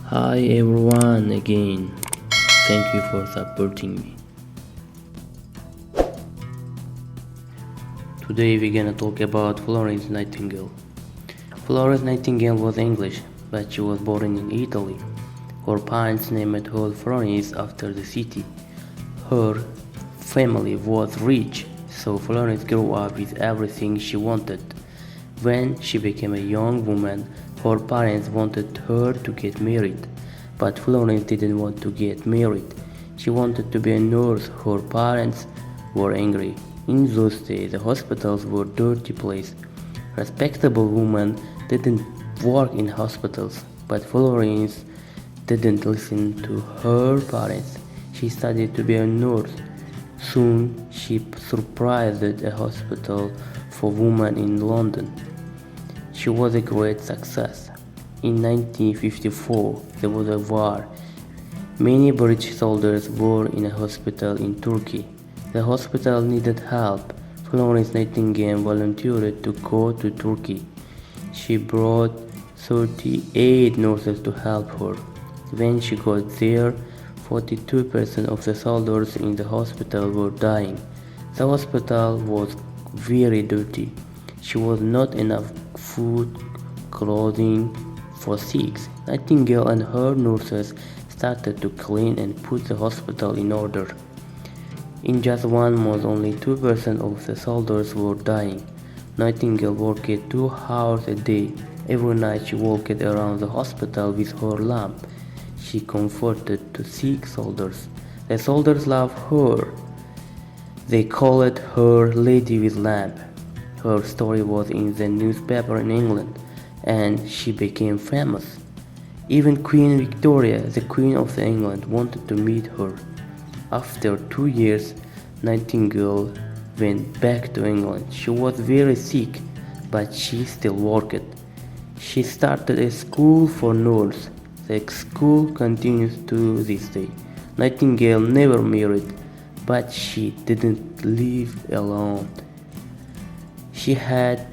Hi everyone again. Thank you for supporting me. Today we're gonna talk about Florence Nightingale. Florence Nightingale was English, but she was born in Italy. Her parents named her Florence after the city. Her family was rich, so Florence grew up with everything she wanted. When she became a young woman, her parents wanted her to get married, but Florence didn't want to get married. She wanted to be a nurse. Her parents were angry. In those days, the hospitals were dirty places. Respectable women didn't work in hospitals, but Florence didn't listen to her parents. She studied to be a nurse. Soon, she surprised a hospital for women in London. She was a great success. In 1954, there was a war. Many British soldiers were in a hospital in Turkey. The hospital needed help. Florence Nightingale volunteered to go to Turkey. She brought 38 nurses to help her. When she got there, 42% of the soldiers in the hospital were dying. The hospital was very dirty. She was not enough food, clothing for sick. Nightingale and her nurses started to clean and put the hospital in order. In just 1 month, only 2% of the soldiers were dying. Nightingale worked 2 hours a day. Every night she walked around the hospital with her lamp. She comforted the sick soldiers. The soldiers loved her. They called her Lady with Lamp. Her story was in the newspaper in England, and she became famous. Even Queen Victoria, the Queen of England, wanted to meet her. After 2 years, Nightingale went back to England. She was very sick, but she still worked. She started a school for nurses. The school continues to this day. Nightingale never married, but she didn't live alone. She had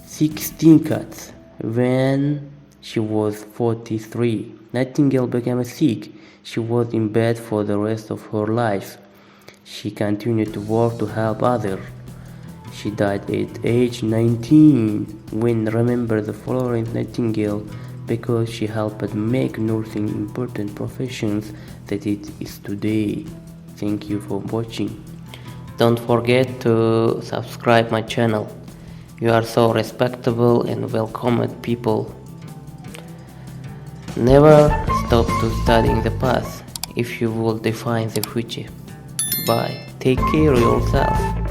16 cats. When she was 43, Nightingale became sick. She was in bed for the rest of her life. She continued to work to help others. She died at age 19. When remember the Florence Nightingale because she helped make nursing important professions that it is today. Thank you for watching. Don't forget to subscribe my channel. You are so respectable and welcomed people. Never stop to studying the past if you will define the future. Bye. Take care of yourself.